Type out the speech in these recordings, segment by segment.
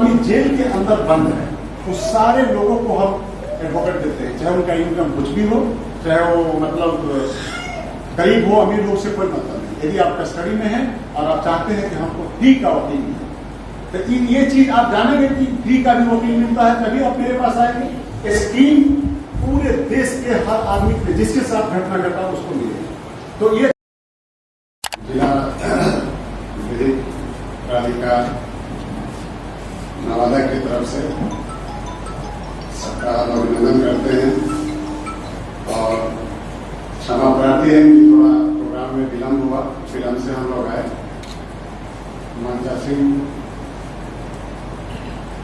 आदमी जेल के अंदर बंद है, उस सारे लोगों को हम एडवोकेट देते हैं, चाहे उनका इनकम कुछ भी हो, चाहे वो मतलब गरीब हो अमीर हो, उससे कोई मतलब नहीं। यदि आप कस्टडी में हैं और आप चाहते हैं कि हमको फ्री का वकील मिले, तो ये चीज आप जानेंगे कि फ्री का भी वकील मिलता है, तभी आप मेरे पास आएंगे। स्कीम पूरे देश के हर आदमी के जिसके साथ घटना घटा उसको मिलेगा। तो ये जिला विधिक प्राधिकार नवादा की तरफ से सबका अभिनंदन करते हैं और क्षमा प्रार्थी है कि थोड़ा प्रोग्राम में विलम्ब हुआ, विलम्ब से हम लोग आए। मंचा सिंह,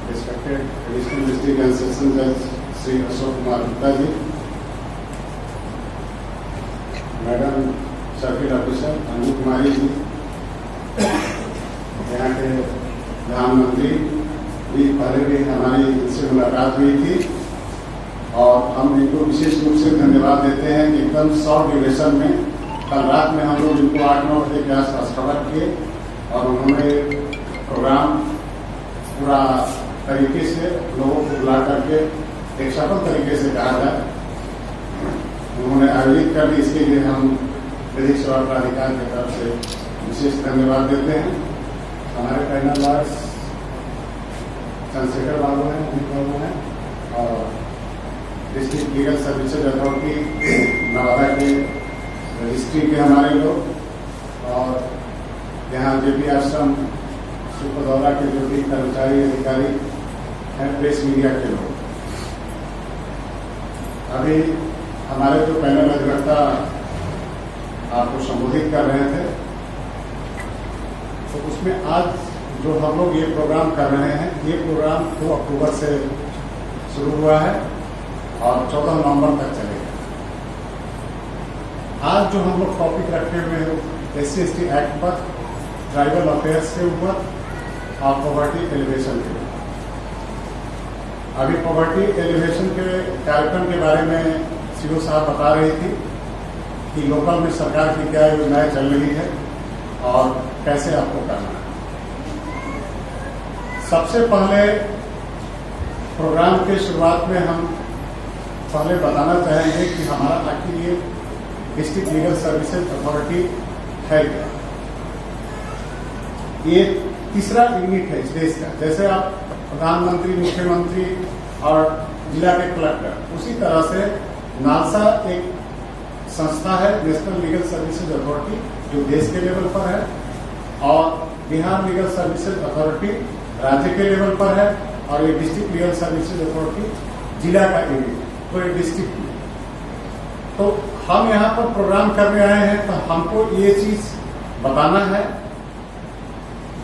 respected additional district and session जज Shri Ashok Kumar Gupta ji, madam circuit officer Anju Kumari ji, यहाँ के प्रधानमंत्री भी पहले भी हमारी इनसे मुलाकात हुई थी और हम इनको विशेष रूप से धन्यवाद देते हैं कि एकदम शॉर्ट ड्यूरेशन में कल रात में हम लोग इनको 8-9 बजे के आसपास खबर किए और उन्होंने प्रोग्राम पूरा तरीके से लोगों को बुला करके एक सफल तरीके से कहा जाए उन्होंने आयोजित कर दी। इसके लिए हम विधिक सेवा प्राधिकार की तरफ से विशेष धन्यवाद देते हैं। हमारे पैनल वाइज चंद्रशेखर बाबू हैं, अमित बाबू हैं और district legal services authority Nawada के रजिस्ट्री के हमारे लोग और यहाँ जेपी आश्रम सुपदौरा के जो भी कर्मचारी अधिकारी हैं, प्रेस मीडिया के लोग। अभी हमारे जो पैनल अधिवक्ता आपको संबोधित कर रहे थे, तो उसमें आज जो हम लोग ये प्रोग्राम कर रहे हैं, ये प्रोग्राम 2 अक्टूबर से शुरू हुआ है और 14 नवंबर तक चलेगा। आज जो हम लोग टॉपिक रखे हुए हैं SC/ST एक्ट पर, ट्राइबल अफेयर्स के ऊपर और पॉवर्टी एलिवेशन के ऊपर। अभी पॉवर्टी एलिवेशन के कार्यक्रम के बारे में सीओ साहब बता रही थी कि लोकल में सरकार की क्या योजनाएं चल रही है और कैसे आपको करना है। सबसे पहले प्रोग्राम के शुरुआत में हम पहले बताना चाहेंगे कि हमारा आखिर ये डिस्ट्रिक्ट लीगल सर्विसेज अथॉरिटी है क्या। ये तीसरा यूनिट है इस देश का। जैसे आप प्रधानमंत्री, मुख्यमंत्री और जिला के कलेक्टर, उसी तरह से नालसा एक संस्था है, नेशनल लीगल सर्विसेज अथॉरिटी, जो देश के लेवल पर है और बिहार लीगल सर्विसेज अथॉरिटी राज्य के लेवल पर है और ये डिस्ट्रिक्ट लीगल सर्विसेज अथॉरिटी जिला का यूनिट, तो ये डिस्ट्रिक्ट में। तो हम यहाँ पर प्रोग्राम करने आए हैं तो हमको ये चीज बताना है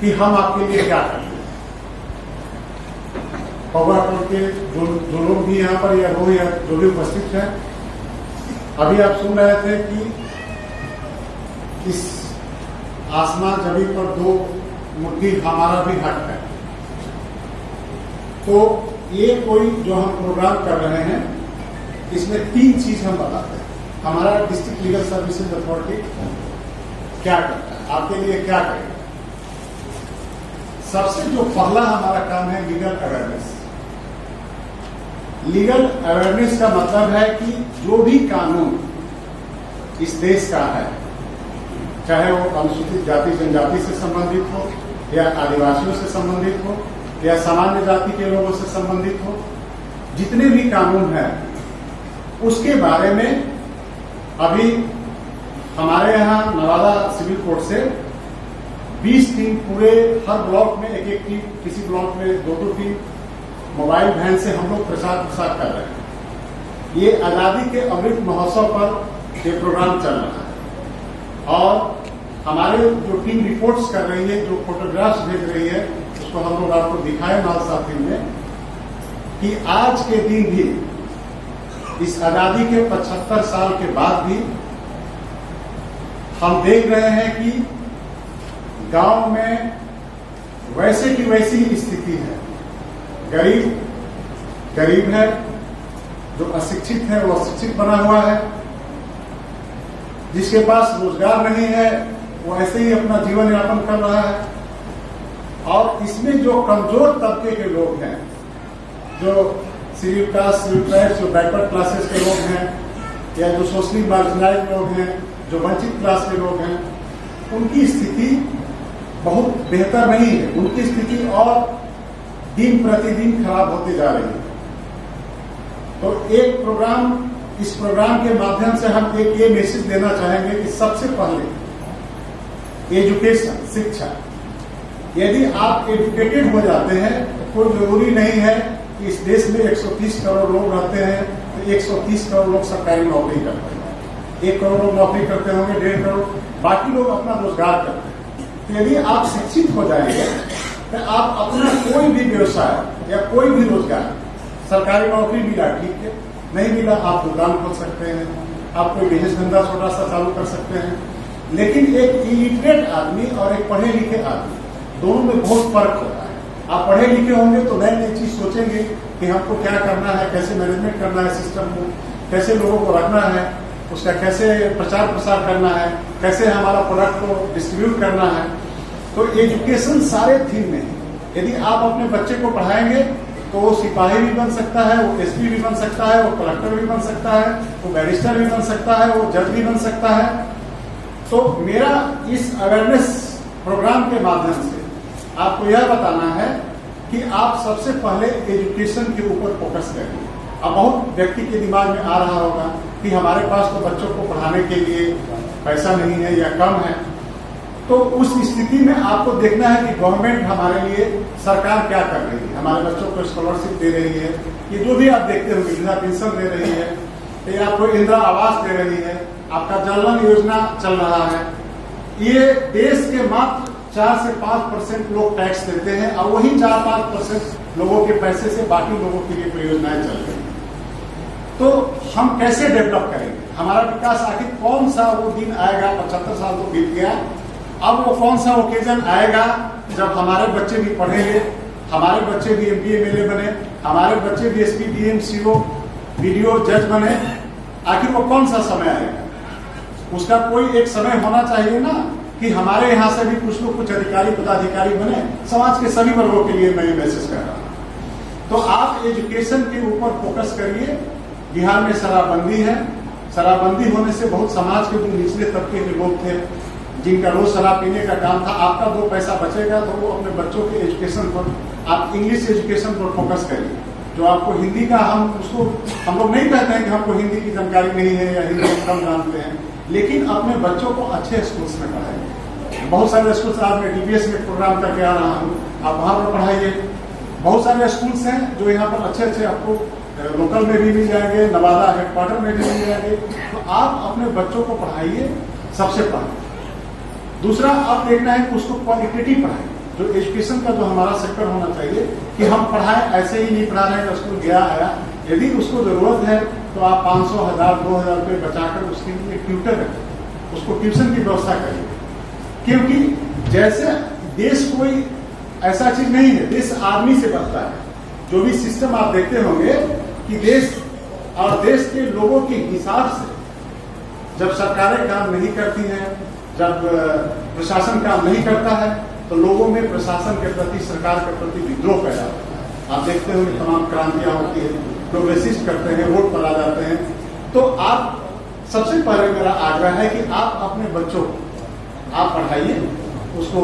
कि हम आपके लिए क्या करते हैं। पौवापुर के जो लोग भी यहाँ पर या वो या जो भी उपस्थित हैं, अभी आप सुन रहे थे कि इस आसमान जमीन पर 2 मुट्ठी हमारा भी हक है। तो ये कोई जो हम प्रोग्राम कर रहे हैं, इसमें 3 चीज हम बताते हैं। हमारा डिस्ट्रिक्ट लीगल सर्विसेज अथॉरिटी क्या करता है, आपके लिए क्या करेगा। सबसे जो पहला हमारा काम है लीगल अवेयरनेस। लीगल अवेयरनेस का मतलब है कि जो भी कानून इस देश का है, चाहे वो अनुसूचित जाति जनजाति से संबंधित हो या आदिवासियों से संबंधित हो या सामान्य जाति के लोगों से संबंधित हो, जितने भी कानून हैं उसके बारे में अभी हमारे यहाँ नवादा सिविल कोर्ट से 20 टीम पूरे हर ब्लॉक में एक टीम, किसी ब्लॉक में 2-2 टीम मोबाइल वैन से हम लोग प्रसार कर रहे हैं। ये आजादी के अमृत महोत्सव पर ये प्रोग्राम चल रहा है और हमारे जो टीम रिपोर्ट्स कर रही है, जो फोटोग्राफ्स भेज रही है, उसको हम लोग आपको दिखाए नालसा फिल्म में कि आज के दिन भी, इस आजादी के 75 साल के बाद भी हम देख रहे हैं कि गांव में वैसे की वैसी ही स्थिति है। गरीब है, जो अशिक्षित है वो अशिक्षित बना हुआ है, जिसके पास रोजगार नहीं है वो ऐसे ही अपना जीवन यापन कर रहा है। और इसमें जो कमजोर तबके के लोग हैं, जो शेड्यूल कास्ट, शेड्यूल ट्राइब्स, जो बैकवर्ड क्लासेस के लोग हैं, या जो सोशली मार्जिनाइज्ड लोग हैं, जो वंचित क्लास के लोग हैं, उनकी स्थिति बहुत बेहतर नहीं है। उनकी स्थिति और दिन प्रतिदिन खराब होती जा रही है। तो इस प्रोग्राम के माध्यम से हम एक ये मैसेज देना चाहेंगे कि सबसे पहले एजुकेशन, शिक्षा, यदि आप एजुकेटेड हो जाते हैं तो कोई जरूरी नहीं है कि इस देश में 130 करोड़ लोग रहते हैं तो 130 करोड़ लोग सरकारी नौकरी करते हैं। 1 करोड़ लोग नौकरी करते होंगे, 1.5 करोड़, बाकी लोग अपना रोजगार करते हैं। तो यदि आप शिक्षित हो जाएंगे तो आप अपना कोई भी व्यवसाय या कोई भी रोजगार, सरकारी नौकरी मिला ठीक है, नहीं मिला आप दुकान खोल सकते हैं, आप कोई बिजनेस धंधा छोटा सा चालू कर सकते हैं। लेकिन एक इलिटरेट आदमी और एक पढ़े लिखे आदमी, दोनों में बहुत फर्क होता है। आप पढ़े लिखे होंगे तो नई नई चीज सोचेंगे कि हमको क्या करना है, कैसे मैनेजमेंट करना है सिस्टम को, कैसे लोगों को रखना है, उसका कैसे प्रचार प्रसार करना है, कैसे हमारा प्रोडक्ट को डिस्ट्रीब्यूट करना है। तो एजुकेशन सारे थीम में है। यदि आप अपने बच्चे को पढ़ाएंगे तो वो सिपाही भी बन सकता है, वो एसपी भी बन सकता है, वो कलेक्टर भी बन सकता है, वो बैरिस्टर भी बन सकता है, वो जज भी बन सकता है। तो मेरा इस अवेयरनेस प्रोग्राम के माध्यम से आपको यह बताना है कि आप सबसे पहले एजुकेशन के ऊपर फोकस करें। अब बहुत व्यक्ति के दिमाग में आ रहा होगा कि हमारे पास तो बच्चों को पढ़ाने के लिए पैसा नहीं है या कम है। तो उस स्थिति में आपको देखना है कि गवर्नमेंट हमारे लिए, सरकार क्या कर रही है। हमारे बच्चों को स्कॉलरशिप दे रही है, ये जो भी आप देखते हो, वृद्धा पेंशन दे रही है, या कोई इंदिरा आवास दे रही है, आपका जन योजना चल रहा है। ये देश के मात्र 4 से 5% लोग टैक्स देते हैं और वही 4-5% लोगों के पैसे से बाकी लोगों के लिए परियोजनाएं चल रही हैं। तो हम कैसे डेवलप करेंगे हमारा विकास? आखिर कौन सा वो दिन आएगा, 75 साल तो बीत गया, अब वो कौन सा ओकेजन आएगा जब हमारे बच्चे भी पढ़ेंगे, हमारे बच्चे भी MPA MLA बने, हमारे बच्चे भी SP DM CO BDO जज बने? आखिर वो कौन सा समय आएगा? उसका कोई एक समय होना चाहिए ना कि हमारे यहाँ से भी कुछ लोग, कुछ अधिकारी पदाधिकारी बने। समाज के सभी वर्गों के लिए मैं मैसेज कर रहा हूँ। तो आप एजुकेशन के ऊपर फोकस करिए। बिहार में शराबबंदी है, शराबबंदी होने से बहुत समाज के जो निचले तबके के लोग थे, जिनका रोज शराब पीने का काम था, आपका 2 पैसा बचेगा तो वो अपने बच्चों के एजुकेशन पर, आप इंग्लिश एजुकेशन पर फोकस करिए। जो आपको हिंदी का, हम लोग नहीं कहते हैं कि हमको हिंदी की जानकारी नहीं है या हिंदी हम कम जानते हैं, लेकिन अपने बच्चों को अच्छे स्कूल्स में पढ़ाइए। बहुत सारे स्कूल्स, आज मैं DPS में प्रोग्राम करके आ रहा हूँ, आप वहाँ पर पढ़ाइए। बहुत सारे स्कूल्स हैं जो यहाँ पर अच्छे आपको लोकल में भी मिल जाएंगे, नवादा हेडक्वार्टर में भी मिल जाएंगे। तो आप अपने बच्चों को पढ़ाइए सबसे पहले। दूसरा, आप देखना है कि उसको क्वालिटेटिव पढ़ाइए। जो एजुकेशन का जो हमारा सेक्टर होना चाहिए कि हम पढ़ाएं, ऐसे ही नहीं पढ़ा रहे हैं, स्कूल गया आया। यदि उसको जरूरत है तो आप 500, 1000, 2000 रुपये बचाकर उसके लिए ट्यूटर रखें, उसको ट्यूशन की व्यवस्था करिए। क्योंकि जैसे देश कोई ऐसा चीज नहीं है, देश आदमी से बनता है। जो भी सिस्टम आप देखते होंगे कि देश और देश के लोगों के हिसाब से जब सरकारें काम नहीं करती हैं, जब प्रशासन काम नहीं करता है, तो लोगों में प्रशासन के प्रति, सरकार के प्रति विद्रोह पैदा होता है। आप देखते होंगे तमाम क्रांतियां होती है, लोग रेसिस्ट करते हैं, वोट पर आ जाते हैं। तो आप सबसे पहले मेरा आग्रह है कि आप अपने बच्चों को आप पढ़ाइए। उसको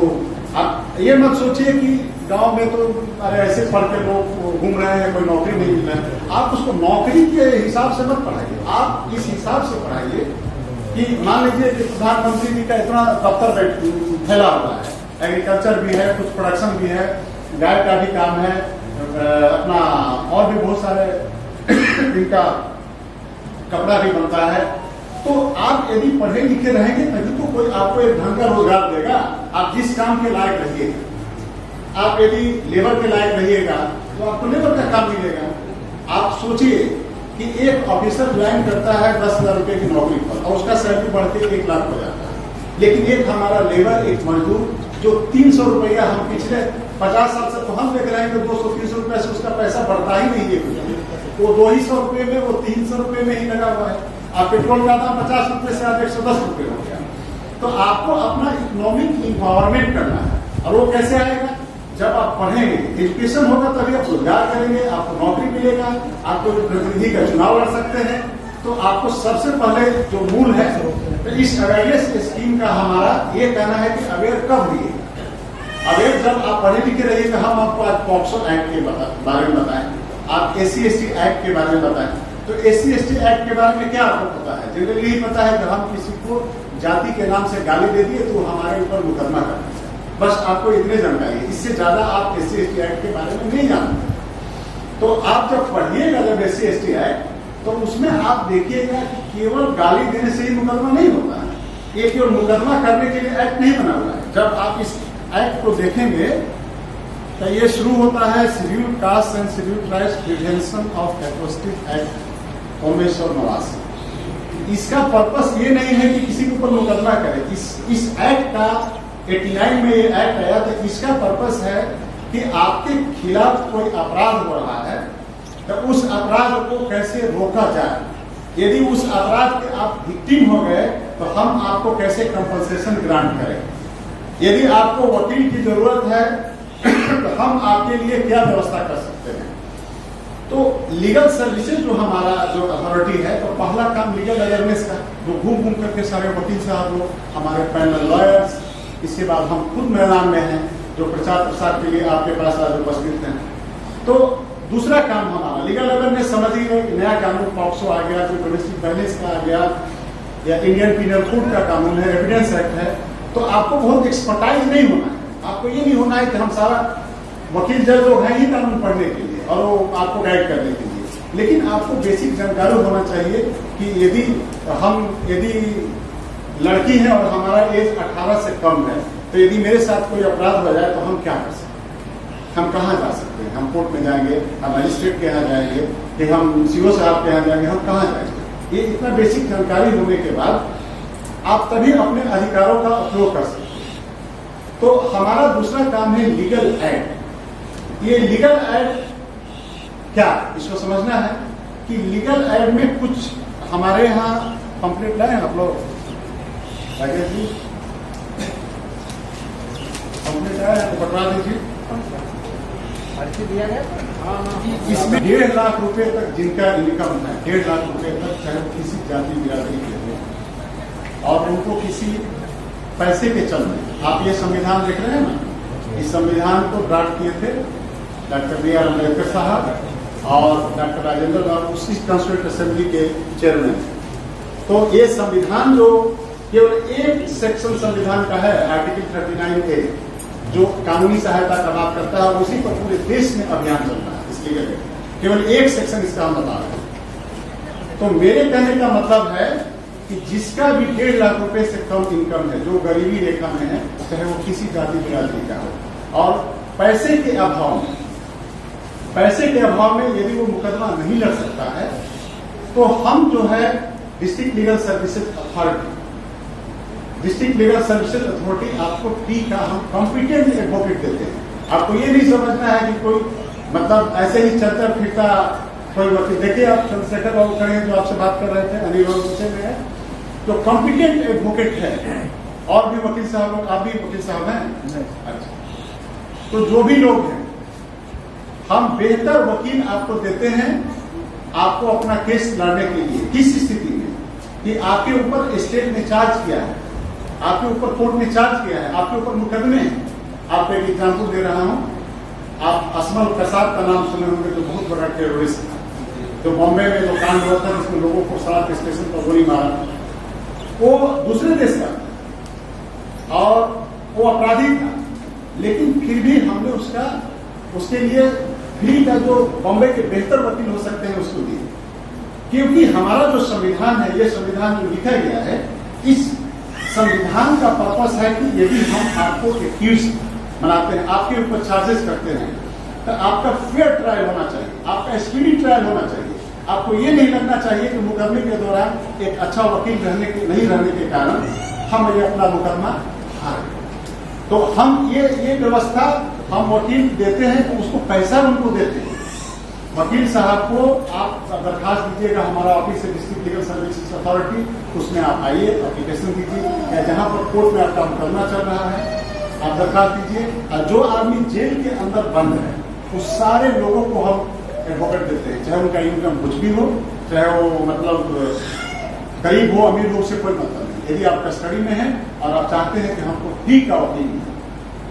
आप ये मत सोचिए कि गांव में तो अरे ऐसे पढ़ के लोग घूम रहे हैं, कोई नौकरी नहीं मिल रहा है। आप उसको नौकरी के हिसाब से मत पढ़ाइए, आप इस हिसाब से पढ़ाइए कि मान लीजिए कि प्रधानमंत्री जी का इतना दफ्तर फैला हुआ है, एग्रीकल्चर भी है, कुछ प्रोडक्शन भी है, गाय का भी काम है, अपना और भी बहुत सारे इनका कपड़ा भी बनता है। तो आप यदि पढ़े लिखे रहेंगे तभी तो कोई आपको एक ढंग का रोजगार देगा। आप जिस काम के लायक रहिएगा, आप यदि लेबर के लायक रहिएगा तो आपको लेबर का काम मिलेगा। आप सोचिए कि एक ऑफिसर ज्वाइन करता है 10,000 रुपए की नौकरी पर और उसका सैलरी बढ़ के 1 लाख हो जाता है। लेकिन एक हमारा लेबर, एक मजदूर जो 300 रुपया, हम पिछले 50 साल से तो हम देख रहे हैं कि 200-300 रुपए से उसका पैसा बढ़ता ही नहीं है। वो 200 रुपये में, वो 300 रुपये में ही लगा हुआ है। आप पेट्रोल का दाम 50 रुपये से आप 110 रुपये हो गया। तो आपको अपना इकोनॉमिक इंपावरमेंट करना है। और वो कैसे आएगा? जब आप पढ़ेंगे, एजुकेशन होगा तभी आप रोजगार करेंगे, आपको नौकरी मिलेगा, आपको प्रतिनिधि का चुनाव लड़ सकते हैं। तो आपको सबसे पहले जो मूल है, तो इस अवेयरनेस स्कीम का हमारा ये कहना है कि अवेयर कब हुई। अवेयर जब आप पढ़े लिखे रहिएगा। हम आपको आज पॉक्सो एक्ट के बारे में बताएं, आप SC/ST एक्ट के बारे में बताएं। तो SC/ST एक्ट के बारे में क्या आपको पता है? जनरली यही पता है कि हम किसी को जाति के नाम से गाली दे दिए तो हमारे ऊपर मुकदमा करना है, बस आपको इतनी जानकारी है। इससे ज्यादा आप SC/ST एक्ट के बारे में नहीं जानते। तो आप जब पढ़िएगा जब SC/ST एक्ट, तो उसमें आप देखिएगा कि केवल गाली देने से ही मुकदमा नहीं होता है। ये केवल मुकदमा करने के लिए एक्ट नहीं बना हुआ है। जब आप इस एक्ट को देखेंगे तो ये शुरू होता है scheduled caste and scheduled tribes prevention of atrocities act 1989। इसका पर्पस ये नहीं है कि किसी के ऊपर मुकदमा करे। इस एक्ट का 89 में ये एक्ट आया, तो इसका पर्पस है कि आपके खिलाफ कोई अपराध हो रहा है तो उस अपराध को कैसे रोका जाए। यदि उस अपराध के आप विक्टिम हो गए तो हम आपको कैसे कंपनसेशन ग्रांट करें। यदि आपको वकील की जरूरत है तो हम आपके लिए क्या व्यवस्था कर सकते हैं। तो लीगल सर्विसेज जो हमारा जो अथॉरिटी है, तो पहला काम लीगल अवेयरनेस का, जो घूम घूम करके सारे वकील साहब लोग, हमारे पैनल लॉयर्स, इसके बाद हम खुद मैदान में हैं जो प्रचार प्रसार के लिए आपके पास आज उपस्थित हैं। तो दूसरा काम हमारा लीगल अवेयरनेस, समझिए नया कानून पॉक्सो आ गया, जो डोमेस्टिक वायलेंस का आ गया, या इंडियन पीनल कोड का कानून है, एविडेंस एक्ट है। तो आपको बहुत एक्सपर्टाइज नहीं होना है। आपको ये नहीं होना है कि हम सारा वकील जज लोग हैं ही कानून पढ़ने के लिए और वो आपको गाइड करने के लिए, लेकिन आपको बेसिक जानकारी होना चाहिए कि यदि लड़की है और हमारा एज 18 से कम है, तो यदि मेरे साथ कोई अपराध हो जाए तो हम क्या कर सकते हैं, हम कहाँ जा सकते हैं। हम कोर्ट में जाएंगे, हम मजिस्ट्रेट के यहाँ जाएंगे, कि हम CO साहब के यहाँ जाएंगे, हम कहाँ जाएंगे। ये इतना बेसिक जानकारी होने के बाद आप तभी अपने अधिकारों का उपयोग कर सकते हैं। तो हमारा दूसरा काम है लीगल एड। ये लीगल एड क्या, इसको समझना है कि लीगल एड में कुछ हमारे यहाँ पंपलेट लाए हैं आप लोग, जी पंपलेट आया तो बता दीजिए। दिया गया इसमें 1.5 लाख रुपए तक जिनका इनकम है, 1.5 लाख रुपए तक, चाहे किसी जाति बिरादरी के हो और उनको किसी पैसे के चलते, आप ये संविधान देख रहे हैं ना, इस संविधान को ड्राफ्ट किए थे डॉक्टर B.R. अम्बेडकर साहब और डॉक्टर राजेंद्र बाबू, उसी कॉन्स्टिट्यूएंट असेंबली के चेयरमैन। तो ये संविधान जो केवल एक सेक्शन संविधान का है, आर्टिकल 39A, जो कानूनी सहायता का बात करता है, उसी पर पूरे देश में अभियान चल रहा है। इसलिए केवल एक सेक्शन इसका हम बता रहे हैं। तो मेरे कहने का मतलब है कि जिसका भी 1.5 लाख रुपए से कम इनकम है, जो गरीबी रेखा में है, चाहे वो किसी जाति बिरादरी का हो, और पैसे के अभाव में यदि वो मुकदमा नहीं लड़ सकता है, तो हम जो है डिस्ट्रिक्ट लीगल सर्विसेज अथॉरिटी आपको टी का हम कॉम्पिटेंट एडवोकेट देते हैं। आपको ये नहीं समझना है कि कोई मतलब ऐसे ही चलता फिरता कोई वकील। देखिए आप चंद्रशेखर बाबू खड़े हैं जो आपसे बात कर रहे थे, अनिल में है, जो कॉम्पिटेंट एडवोकेट है। और भी वकील साहब लोग, आप भी वकील साहब हैं? अच्छा, तो जो भी लोग हैं, हम बेहतर वकील आपको देते हैं, आपको अपना केस लड़ने के लिए। किस स्थिति में कि आपके ऊपर स्टेट ने चार्ज किया है, आपके ऊपर कोर्ट ने चार्ज किया है, आपके ऊपर मुकदमे हैं। आपको एक एग्जाम्पल दे रहा हूं, आप असमल कसाब का नाम सुने होंगे, जो बहुत बड़ा टेररिस्ट था, जो बॉम्बे में जो कांड हुआ था जिसमें लोगों को सड़क स्टेशन पर गोली मारा। वो दूसरे देश का था और वो अपराधी था, लेकिन फिर भी हमने उसके लिए फ्री का जो बॉम्बे के बेहतर वकील हो सकते हैं उसको दिए, क्योंकि हमारा जो संविधान है, ये संविधान जो लिखा गया है, इस संविधान का पर्पस है कि यदि हम आपको एक्यूज बनाते हैं, आपके ऊपर चार्जेस करते हैं, तो आपका फेयर ट्रायल होना चाहिए, आपका स्पीडी ट्रायल होना चाहिए। आपको ये नहीं लगना चाहिए कि मुकदमे के दौरान एक अच्छा वकील नहीं रहने के कारण हम ये अपना मुकदमा हार गए। तो हम ये व्यवस्था हम वकील देते हैं, तो उसको पैसा उनको देते हैं। वकील साहब को आप दरखास्त दीजिएगा, हमारा ऑफिस है डिस्ट्रिक्ट लीगल सर्विसेज अथॉरिटी, उसमें आप आइए, एप्लीकेशन दीजिए, या जहां पर कोर्ट में आपका मुकदमा चल रहा है आप दरखास्त दीजिए, और जो आदमी जेल के अंदर बंद है उस सारे लोगों को हम एडवोकेट देते हैं, चाहे उनका इनकम कुछ भी हो, चाहे वो मतलब गरीब हो अमीर हो, उससे कोई मतलब नहीं। यदि आप कस्टडी में हैं और आप चाहते हैं कि हमको फ्री का वकील मिले,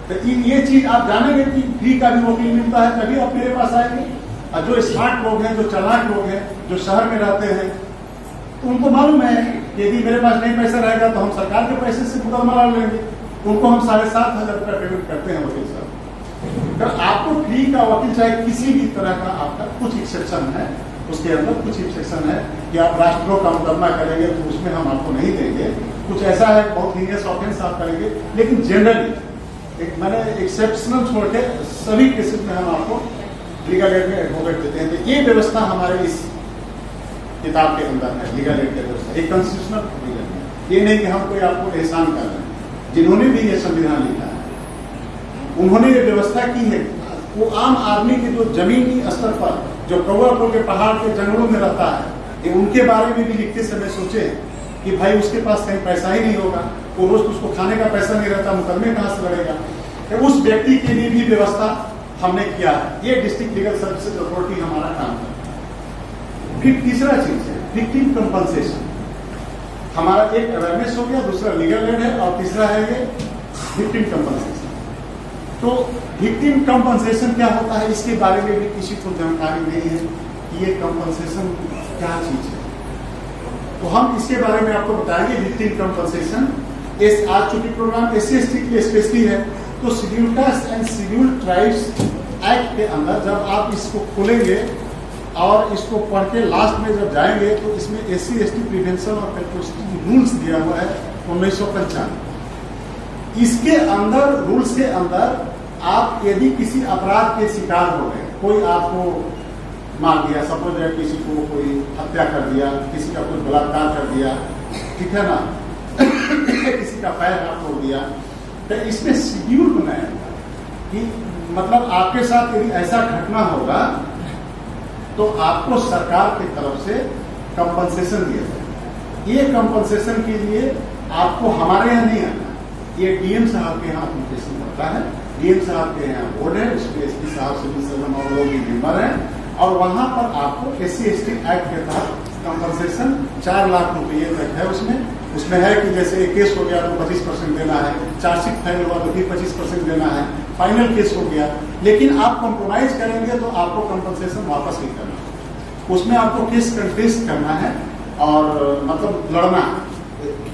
तो ये चीज आप जानेंगे कि फ्री का भी वकील मिलता है, तभी आप मेरे पास आएंगे। और जो स्मार्ट लोग हैं, जो चालाक लोग हैं, जो शहर में रहते हैं, तो उनको मालूम है कि यदि मेरे पास नहीं पैसा रहेगा तो हम सरकार के पैसे से मुकदमा लड़ लेंगे। उनको हम 7,500 रुपया पेमेंट करते हैं वकील साहब। तो आपको फ्री का वकील चाहे किसी भी तरह का, आपका कुछ एक्सेप्शन है, उसके अंदर कुछ एक्सेप्शन है कि आप राष्ट्रद्रोह का मुकदमा करेंगे तो उसमें हम आपको नहीं देंगे, कुछ ऐसा है बहुत हीनियस ऑफेंस आप करेंगे, लेकिन जनरली मैंने एक्सेप्शनल छोड़ के सभी केसेस में हम आपको लीगल एड में एडवोकेट देते हैं। तो ये व्यवस्था हमारे इस किताब के अंदर है, लीगल एड की व्यवस्था, एक कॉन्स्टिट्यूशनल प्रोविजन है। ये नहीं कि हम कोई आपको एहसान कर रहे हैं। जिन्होंने भी ये संविधान लिखा है उन्होंने ये व्यवस्था की है, वो आम आदमी के जो जमीनी स्तर पर जो कौआपुर के पहाड़ के जंगलों में रहता है, ये उनके बारे में भी लिखते समय सोचे कि भाई उसके पास कहीं पैसा ही नहीं होगा, वो रोज उसको खाने का पैसा नहीं रहता, मुकदमे कहाँ से लड़ेगा। तो उस व्यक्ति के लिए भी व्यवस्था हमने किया है। ये डिस्ट्रिक्ट लीगल सर्विसेज अथॉरिटी हमारा काम करता है। फिर तीसरा चीज है विक्टिम कंपनसेशन। हमारा एक अवेयरनेस हो गया, दूसरा लीगल एड है और तीसरा है ये विक्टिम कंपनसेशन। तो विक्टिम कंपनसेशन क्या होता है, इसके बारे में भी किसी को जानकारी नहीं है कि ये कंपनसेशन क्या चीज है। तो हम इसके बारे में आपको बताएंगे। विक्टिम कंपनसेशन आज चूंकि प्रोग्राम SC/ST के लिए स्पेशली है, तो schedule caste and schedule tribes act के अंदर जब आप इसको खोलेंगे और इसको पढ़ के लास्ट में जब जाएंगे तो इसमें SC/ST प्रिवेंशन और कंट्रोल रूल्स दिया हुआ है 1995। इसके अंदर रूल्स के अंदर आप यदि किसी अपराध के शिकार हो गए, कोई आपको मार दिया, सपोज है किसी को कोई हत्या कर दिया, किसी का कोई बलात्कार कर दिया, ठीक है ना, किसी का पैर हाथ तोड़ दिया, तो इसमें शेड्यूल बनाया कि मतलब आपके साथ यदि ऐसा घटना होगा तो आपको सरकार की तरफ से कंपनसेशन दिया जाए। ये कंपनसेशन के लिए आपको हमारे यहाँ नहीं आना, ये DM साहब के यहाँ एप्लीकेशन करता है। DM साहब के यहाँ बोर्ड है, उसमें SP साहब से और लोग मेंबर हैं, और वहां पर आपको SC/ST एक्ट के तहत कंपनसेशन 4 लाख रुपये तक है। उसमें है कि जैसे एक केस हो गया तो 25% देना है, चार्जशीट फाइल हुआ तो फिर 25% देना है, फाइनल केस हो गया। लेकिन आप कॉम्प्रोमाइज करेंगे तो आपको कंपनसेशन वापस नहीं करना, उसमें आपको केस कंटेस्ट करना है और मतलब लड़ना,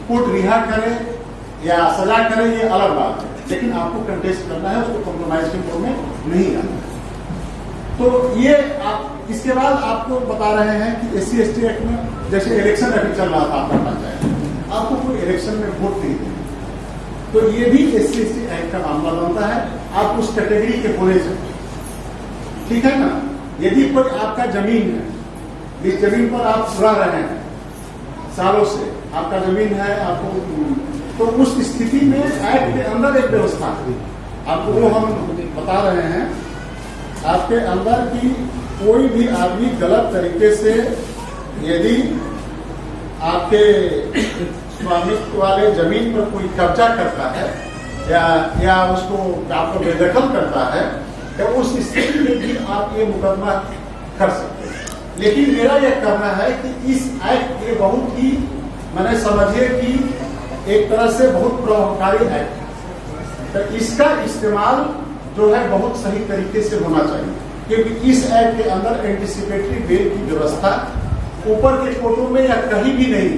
कोर्ट रिहा करे या सजा करे ये अलग बात है, लेकिन आपको कंटेस्ट करना है, उसको कॉम्प्रोमाइज के फॉर्म में नहीं आना। तो ये आप इसके बाद आपको बता रहे हैं कि SC/ST एक्ट में जैसे इलेक्शन अभी चल रहा था आपका पंचायत, आपको कोई इलेक्शन में वोट नहीं देना, तो ये भी SC/ST एक्ट का मामला बनता है। आप उस कैटेगरी के होने चाहिए, ठीक है ना। यदि कोई आपका जमीन है, जिस जमीन पर आप रह रहे हैं सालों से, आपका जमीन है, आपको, तो उस स्थिति में एक्ट के अंदर एक व्यवस्था है, आपको वो हम बता रहे हैं आपके अंदर की कोई भी आदमी गलत तरीके से यदि आपके स्वामित्व वाले जमीन पर कोई कब्जा करता है या उसको आपको बेदखल करता है, तो उस स्थिति में भी आप ये मुकदमा कर सकते हैं। लेकिन मेरा यह कहना है कि इस एक्ट के बहुत ही मैंने समझिए कि एक तरह से बहुत प्रभावकारी एक्ट है, तो इसका इस्तेमाल जो है बहुत सही तरीके से होना चाहिए, क्योंकि इस एक्ट के अंदर एंटीसिपेटरी बेल की व्यवस्था ऊपर के कोर्टों में या कहीं भी नहीं।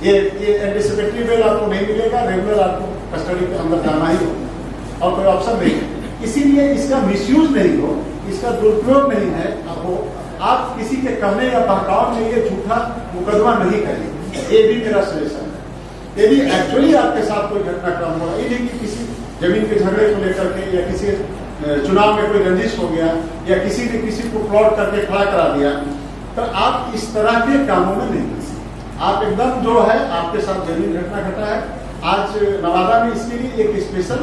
ये एंटीसिपेटरी बेल आपको नहीं मिलेगा, रेगुलर आपको कस्टडी के अंदर जाना ही हो और कोई ऑप्शन नहीं है। इसीलिए इसका मिसयूज नहीं हो, इसका दुरुपयोग नहीं है, आप किसी के कहने या बहकाव में ये झूठा मुकदमा नहीं करेंगे, ये भी मेरा सजेशन है। यदि एक्चुअली आपके साथ कोई घटनाक्रम हो, ये नहीं कि किसी जमीन के झगड़े को लेकर के या किसी चुनाव में कोई रंजिश हो गया या किसी ने किसी को प्लॉट करके खड़ा करा दिया, तो आप इस तरह के कामों में नहीं फंसे। आप एकदम जो है आपके साथ जमीन घटना घटा है। आज नवादा में इसके लिए एक स्पेशल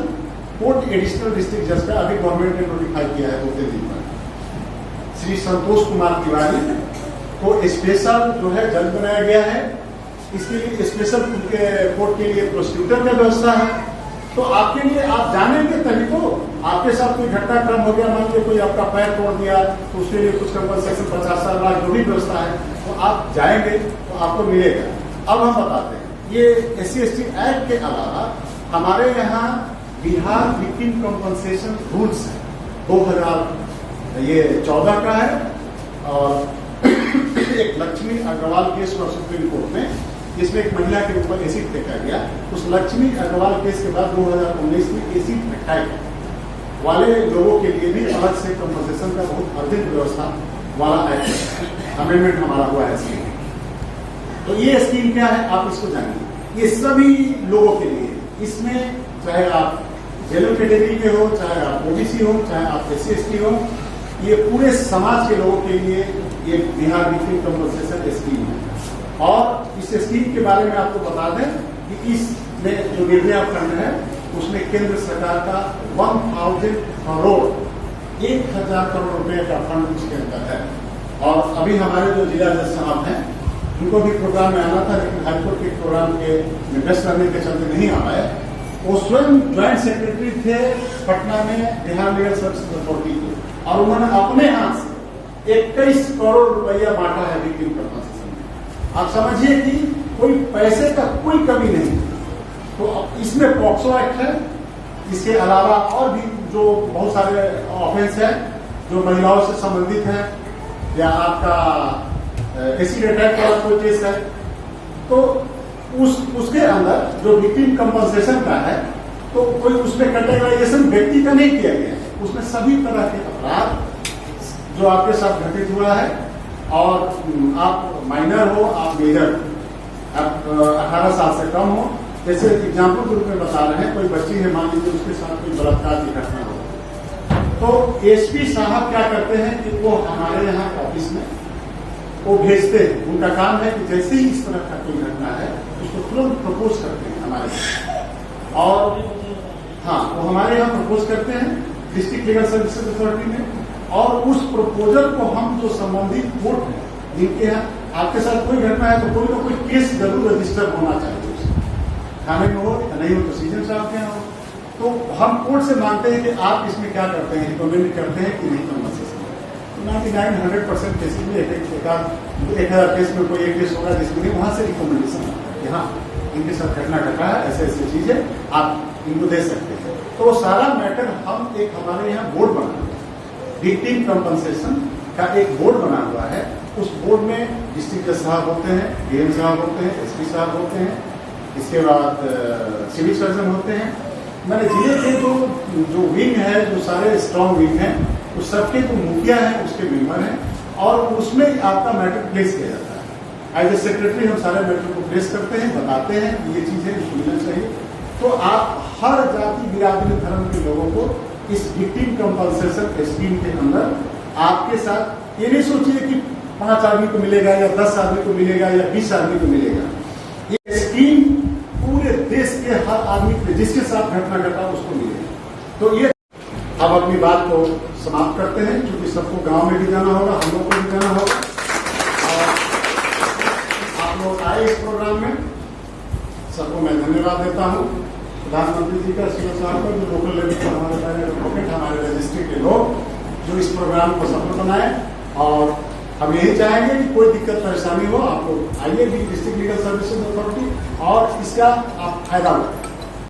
कोर्ट एडिशनल डिस्ट्रिक्ट जज का अभी गवर्नमेंट ने नोटिफाई किया है 2 दिन पर, श्री संतोष कुमार तिवारी को स्पेशल जो है जज बनाया गया है। इसके लिए स्पेशल कोर्ट के लिए प्रोसिक्यूटर का व्यवस्था है तो आपके लिए आप जानेंगे तभी तो। आपके साथ कोई घटनाक्रम हो गया, मान लीजिए कोई आपका पैर तोड़ दिया, तो उसके लिए कुछ कंपनसेशन 50 लाख जो भी व्यवस्था है, तो आप जाएंगे तो आपको मिलेगा। अब हम बताते हैं, ये SC/ST एक्ट के अलावा हमारे यहाँ बिहार विक्टिम कंपनसेशन रूल्स है 2014 का है। और एक लक्ष्मी अग्रवाल केस हुआ सुप्रीम कोर्ट में, जिसमें एक महिला के ऊपर एसिड फेंका गया। उस लक्ष्मी अग्रवाल केस के बाद 2019 में एसिड फेंकाए वाले लोगों के लिए भी अलग से कंपनसेशन का बहुत अर्जित व्यवस्था वाला एक्ट अमेंडमेंट हमारा हुआ है स्कीम। तो ये स्कीम क्या है आप इसको जानिए। ये सभी लोगों के लिए, इसमें चाहे आप जनरल कैटेगरी के हो, चाहे आप OBC हो, चाहे आप SC/ST हो, ये पूरे समाज के लोगों के लिए ये बिहार विक्टिम कंपनसेशन स्कीम है। और इस स्कीम के बारे में आपको बता दें कि इसमें जो निर्णय फंड है उसमें केंद्र सरकार का 1000 करोड़ 1000 करोड़ रुपए का फंड उसके अंदर है। और अभी हमारे जो जिला जज साहब हैं उनको भी प्रोग्राम में आना था, लेकिन हाईकोर्ट के प्रोग्राम के व्यस्त रहने के चलते नहीं आ पाए। वो स्वयं ज्वाइंट सेक्रेटरी थे पटना में बिहार लीगल सर्विसेज अथॉरिटी के, और उन्होंने अपने हाथ से 21 करोड़ रुपया बांटा है विक्टिम कंपनसेशन में। आप समझिए कि कोई पैसे का कोई कमी नहीं। तो इसमें पॉक्सो एक्ट है, इसके अलावा और भी जो बहुत सारे ऑफेंस है जो महिलाओं से संबंधित है, या आपका एसिड अटैक वाला कोई केस है, तो उसके अंदर जो विक्टिम कंपनसेशन का है, तो कोई उसमें कैटेगराइजेशन व्यक्ति का नहीं किया गया है। उसमें सभी तरह के अपराध जो आपके साथ घटित हुआ है, और आप माइनर हो, आप मेजर, आप 18 साल से कम हो। जैसे एग्जाम्पल के रूप में बता रहे हैं, कोई बच्ची है, मान लीजिए उसके साथ कोई बलात्कार की घटना हो, तो SP साहब क्या करते हैं कि वो हमारे यहाँ ऑफिस में वो भेजते हैं। उनका काम है कि जैसे ही इस तरह का कोई घटना है उसको तुरंत प्रपोज करते हैं हमारे यहाँ। और हाँ, वो हमारे यहाँ प्रपोज करते हैं डिस्ट्रिक्ट लीगल सर्विसेज अथॉरिटी में, और उस प्रपोजल को हम जो संबंधित कोर्ट है जिनके यहाँ आपके साथ कोई घटना है, तो कोई ना कोई केस जरूर रजिस्टर होना चाहिए, थाने में हो या नहीं हो तो सीजन साहब के यहाँ हो। तो हम कोर्ट से मांगते हैं कि आप इसमें क्या करते हैं, रिकमेंड करते हैं कि नहीं कंपनसेशन। 99-100% केसेस में 1000 केस में कोई एक केस होगा जिसमें नहीं, वहां से रिकमेंडेशन आता है कि हाँ इनके साथ घटना घटा है, ऐसे ऐसी चीज है, आप इनको दे सकते हैं। तो वो सारा मैटर हम एक हमारे यहाँ बोर्ड बना हुआ है, विक्टिम कंपनसेशन का एक बोर्ड बना हुआ है। उस बोर्ड में डिस्ट्रिक्ट जज साहब होते हैं, DM साहब होते हैं, SP साहब होते हैं, इसके बाद सिविल सर्जन होते हैं। मैंने जिले के जो विंग है, जो सारे स्ट्रॉन्ग विंग हैं, उस सबके जो मुखिया है उसके मेंबर हैं, और उसमें आपका मैटर प्लेस किया जाता है। एज ए सेक्रेटरी हम सारे मैटर को प्लेस करते हैं, बताते हैं कि ये चीजें मिलना चाहिए। तो आप हर जाति बिरादरी धर्म के लोगों को इस विक्टिम कंपनसेशन स्कीम के अंदर आपके साथ, ये नहीं सोचिए कि 5 आदमी को मिलेगा या 10 आदमी को मिलेगा या 20 आदमी को मिलेगा। ये स्कीम पूरे देश के हर आदमी के जिसके साथ घटना घटा उसको मिलेगा। तो ये अब अपनी बात को समाप्त करते हैं, क्योंकि सबको गांव में भी जाना होगा, हम लोग को भी जाना होगा। और आप लोग आए इस प्रोग्राम में, सबको मैं धन्यवाद देता हूँ। प्रधानमंत्री जी का, सीओ साहब का, जो लोकल लेवल पर हमारे एडवोकेट, हमारे रजिस्ट्री के लोग जो इस प्रोग्राम को सफल बनाए। और हम यही चाहेंगे कि कोई दिक्कत परेशानी हो, आप लोग आइए भी डिस्ट्रिक्ट लीगल सर्विसेज अथॉरिटी, और इसका आप फायदा उठाएं।